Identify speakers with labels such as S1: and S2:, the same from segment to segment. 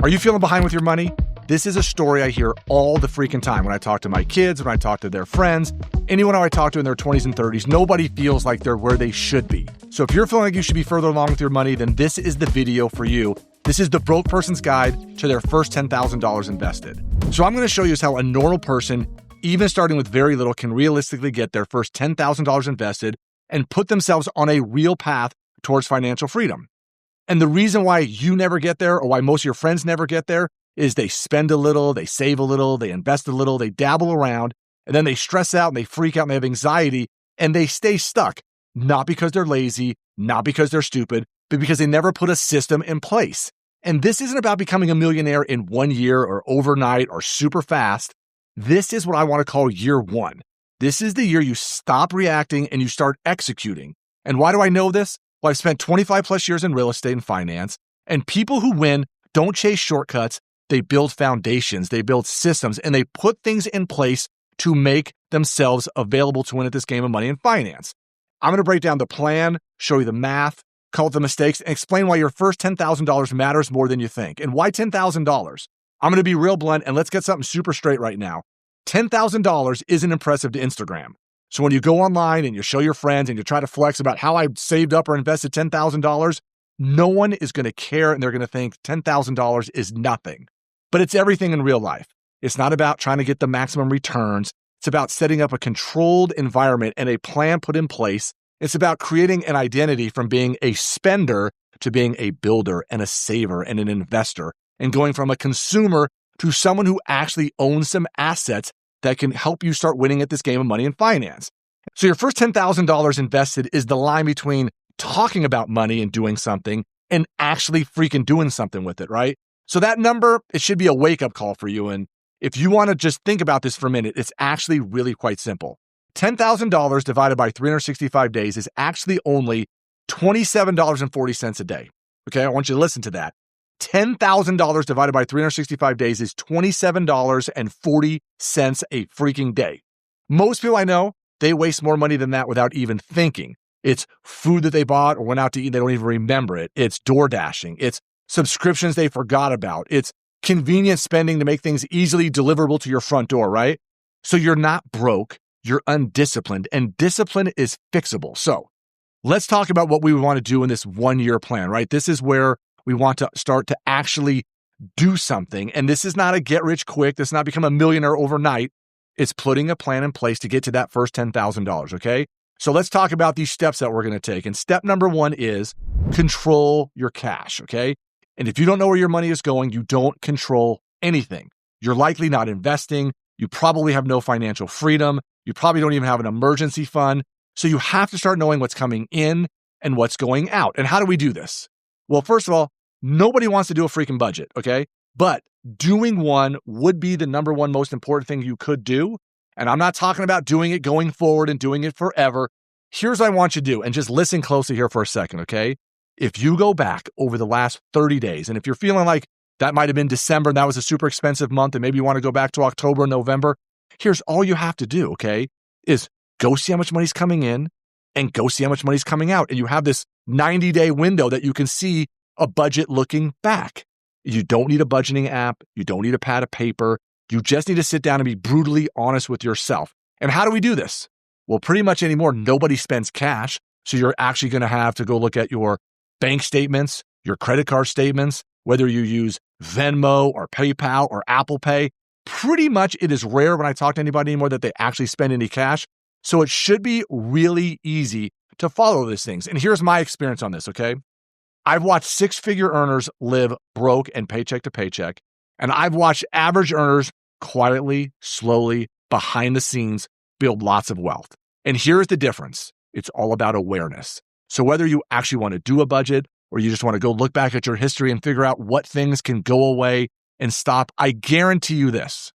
S1: Are you feeling behind with your money? This is a story I hear all the freaking time when I talk to my kids, when I talk to their friends, anyone I talk to in their 20s and 30s. Nobody feels like they're where they should be. So if you're feeling like you should be further along with your money, then this is the video for you. This is the broke person's guide to their first $10,000 invested. So I'm going to show you how a normal person, even starting with very little, can realistically get their first $10,000 invested and put themselves on a real path towards financial freedom. And the reason why you never get there, or why most of your friends never get there, is they spend a little, they save a little, they invest a little, they dabble around, and then they stress out and they freak out and they have anxiety and they stay stuck. Not because they're lazy, not because they're stupid, but because they never put a system in place. And this isn't about becoming a millionaire in 1 year or overnight or super fast. This is what I want to call year one. This is the year you stop reacting and you start executing. And why do I know this? Well, I've spent 25 plus years in real estate and finance, and people who win don't chase shortcuts. They build foundations, they build systems, and they put things in place to make themselves available to win at this game of money and finance. I'm going to break down the plan, show you the math, call it the mistakes, and explain why your first $10,000 matters more than you think. And why $10,000? I'm going to be real blunt, and let's get something super straight right now. $10,000 isn't impressive to Instagram. So when you go online and you show your friends and you try to flex about how I saved up or invested $10,000, no one is going to care, and they're going to think $10,000 is nothing. But it's everything in real life. It's not about trying to get the maximum returns. It's about setting up a controlled environment and a plan put in place. It's about creating an identity from being a spender to being a builder and a saver and an investor, and going from a consumer to someone who actually owns some assets that can help you start winning at this game of money and finance. So your first $10,000 invested is the line between talking about money and doing something and actually freaking doing something with it, right? So that number, it should be a wake-up call for you. And if you want to just think about this for a minute, it's actually really quite simple. $10,000 divided by 365 days is actually only $27.40 a day. Okay, I want you to listen to that. $10,000 divided by 365 days is $27.40 a freaking day. Most people I know, they waste more money than that without even thinking. It's food that they bought or went out to eat, they don't even remember it. It's door dashing. It's subscriptions they forgot about. It's convenient spending to make things easily deliverable to your front door, right? So you're not broke, you're undisciplined, and discipline is fixable. So let's talk about what we want to do in this 1 year plan, right? This is where we want to start to actually do something. And this is not a get rich quick. This is not become a millionaire overnight. It's putting a plan in place to get to that first $10,000, okay? So let's talk about these steps that we're going to take. And step number one is control your cash, okay? And if you don't know where your money is going, you don't control anything. You're likely not investing. You probably have no financial freedom. You probably don't even have an emergency fund. So you have to start knowing what's coming in and what's going out. And how do we do this? Well, first of all, nobody wants to do a freaking budget, okay? But doing one would be the number one most important thing you could do. And I'm not talking about doing it going forward and doing it forever. Here's what I want you to do, and just listen closely here for a second, okay? If you go back over the last 30 days, and if you're feeling like that might have been December and that was a super expensive month, and maybe you want to go back to October and November, here's all you have to do, okay, is go see how much money's coming in and go see how much money's coming out. And you have this 90-day window that you can see a budget looking back. You don't need a budgeting app. You don't need a pad of paper. You just need to sit down and be brutally honest with yourself. And how do we do this? Well, pretty much anymore, nobody spends cash. So you're actually going to have to go look at your bank statements, your credit card statements, whether you use Venmo or PayPal or Apple Pay. Pretty much it is rare when I talk to anybody anymore that they actually spend any cash. So it should be really easy to follow these things. And here's my experience on this, okay? I've watched six-figure earners live broke and paycheck to paycheck. And I've watched average earners quietly, slowly, behind the scenes, build lots of wealth. And here's the difference. It's all about awareness. So whether you actually want to do a budget or you just want to go look back at your history and figure out what things can go away and stop, I guarantee you this.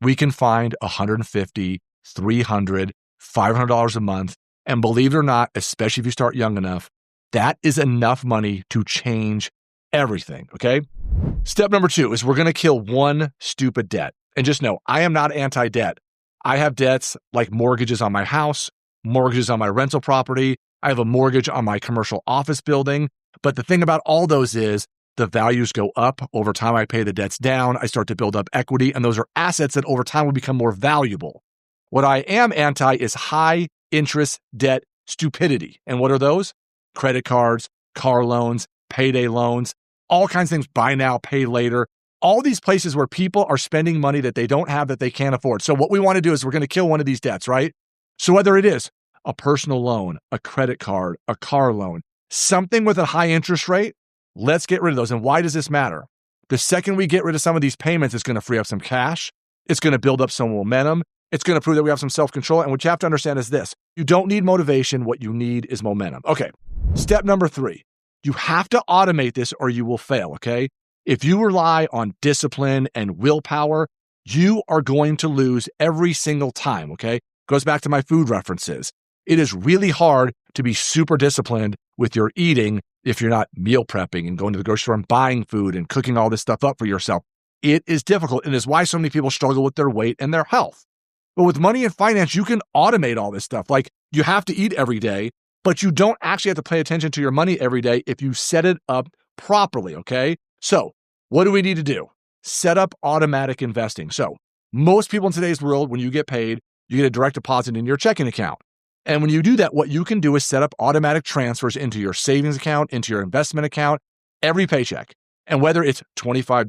S1: We can find $150, $300, $500 a month. And believe it or not, especially if you start young enough, that is enough money to change everything, okay? Step number 2 is we're going to kill one stupid debt. And just know, I am not anti-debt. I have debts like mortgages on my house, mortgages on my rental property. I have a mortgage on my commercial office building. But the thing about all those is the values go up. Over time, I pay the debts down. I start to build up equity, and those are assets that over time will become more valuable. What I am anti is high interest debt stupidity. And what are those? Credit cards, car loans, payday loans, all kinds of things, buy now, pay later, all these places where people are spending money that they don't have, that they can't afford. So what we want to do is we're going to kill one of these debts, right? So whether it is a personal loan, a credit card, a car loan, something with a high interest rate, let's get rid of those. And why does this matter? The second we get rid of some of these payments, it's going to free up some cash. It's going to build up some momentum. It's going to prove that we have some self-control. And what you have to understand is this: you don't need motivation. What you need is momentum. Okay. Step number 3, you have to automate this or you will fail. Okay. If you rely on discipline and willpower, you are going to lose every single time. Okay. Goes back to my food references. It is really hard to be super disciplined with your eating if you're not meal prepping and going to the grocery store and buying food and cooking all this stuff up for yourself. It is difficult, and is why so many people struggle with their weight and their health. But with money and finance, you can automate all this stuff. Like, you have to eat every day, but you don't actually have to pay attention to your money every day if you set it up properly, okay? So what do we need to do? Set up automatic investing. So most people in today's world, when you get paid, you get a direct deposit in your checking account. And when you do that, what you can do is set up automatic transfers into your savings account, into your investment account, every paycheck. And whether it's $25,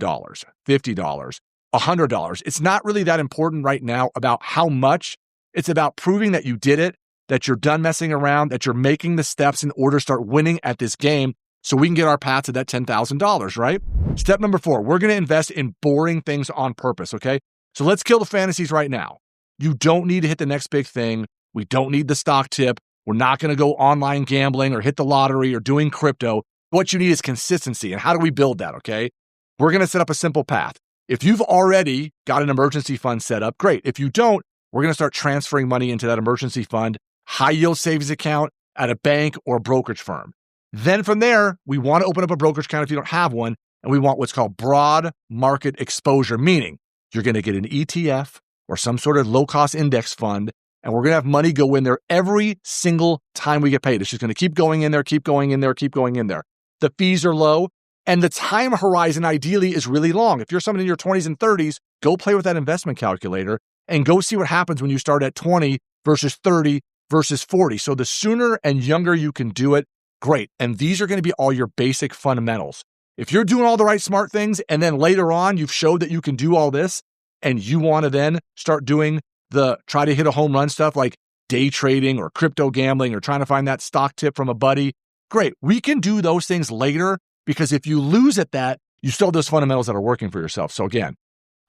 S1: $50, $100, it's not really that important right now about how much. It's about proving that you did it, that you're done messing around, that you're making the steps in order to start winning at this game so we can get our path to that $10,000, right? Step number 4, we're going to invest in boring things on purpose, okay? So let's kill the fantasies right now. You don't need to hit the next big thing. We don't need the stock tip. We're not going to go online gambling or hit the lottery or doing crypto. What you need is consistency. And how do we build that, okay? We're going to set up a simple path. If you've already got an emergency fund set up, great. If you don't, we're going to start transferring money into that emergency fund, high yield savings account at a bank or a brokerage firm. Then from there, we want to open up a brokerage account if you don't have one, and we want what's called broad market exposure, meaning you're going to get an ETF or some sort of low-cost index fund, and we're going to have money go in there every single time we get paid. It's just going to keep going in there, keep going in there, keep going in there. The fees are low, and the time horizon ideally is really long. If you're someone in your 20s and 30s, go play with that investment calculator and go see what happens when you start at 20 versus 30 versus 40. So the sooner and younger you can do it, great. And these are going to be all your basic fundamentals. If you're doing all the right smart things, and then later on you've showed that you can do all this, and you want to then start doing the try to hit a home run stuff like day trading or crypto gambling or trying to find that stock tip from a buddy, great. We can do those things later, because if you lose at that, you still have those fundamentals that are working for yourself. So again,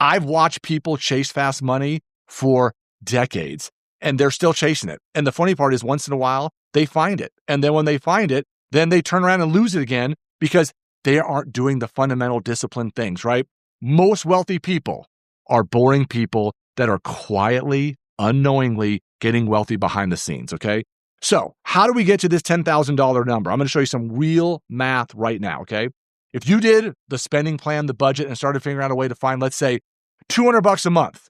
S1: I've watched people chase fast money for decades, and they're still chasing it. And the funny part is, once in a while, they find it. And then when they find it, then they turn around and lose it again because they aren't doing the fundamental discipline things, right? Most wealthy people are boring people that are quietly, unknowingly getting wealthy behind the scenes, okay? So how do we get to this $10,000 number? I'm going to show you some real math right now, okay? If you did the spending plan, the budget, and started figuring out a way to find, let's say, $200 a month.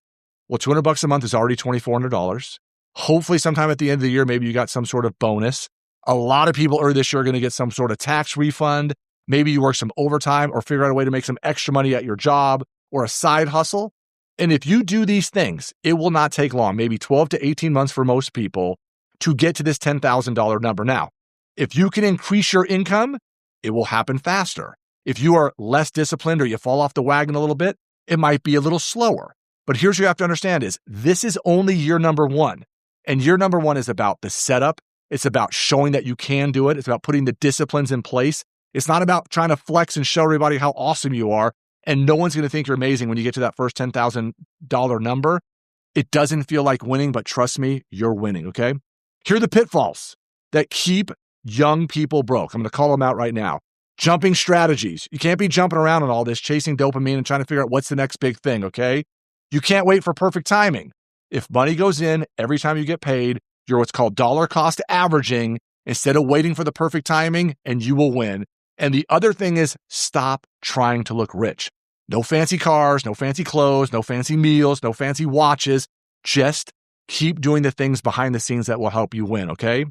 S1: Well, $200 a month is already $2,400. Hopefully sometime at the end of the year, maybe you got some sort of bonus. A lot of people early this year are going to get some sort of tax refund. Maybe you work some overtime or figure out a way to make some extra money at your job or a side hustle. And if you do these things, it will not take long, maybe 12 to 18 months for most people, to get to this $10,000 number. Now, if you can increase your income, it will happen faster. If you are less disciplined or you fall off the wagon a little bit, it might be a little slower. But here's what you have to understand is this is only year number 1. And year number 1 is about the setup. It's about showing that you can do it. It's about putting the disciplines in place. It's not about trying to flex and show everybody how awesome you are. And no one's going to think you're amazing when you get to that first $10,000 number. It doesn't feel like winning, but trust me, you're winning, okay? Here are the pitfalls that keep young people broke. I'm going to call them out right now. Jumping strategies. You can't be jumping around on all this, chasing dopamine and trying to figure out what's the next big thing, okay? You can't wait for perfect timing. If money goes in every time you get paid, you're what's called dollar cost averaging instead of waiting for the perfect timing, and you will win. And the other thing is, stop trying to look rich. No fancy cars, no fancy clothes, no fancy meals, no fancy watches. Just keep doing the things behind the scenes that will help you win, okay?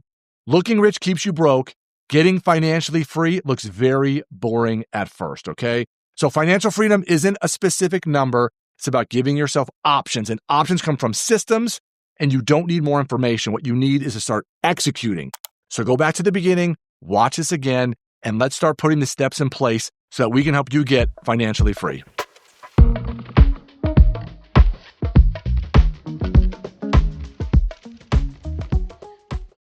S1: Looking rich keeps you broke. Getting financially free looks very boring at first, okay? So financial freedom isn't a specific number. It's about giving yourself options, and options come from systems, and you don't need more information. What you need is to start executing. So go back to the beginning, watch this again, and let's start putting the steps in place so that we can help you get financially free.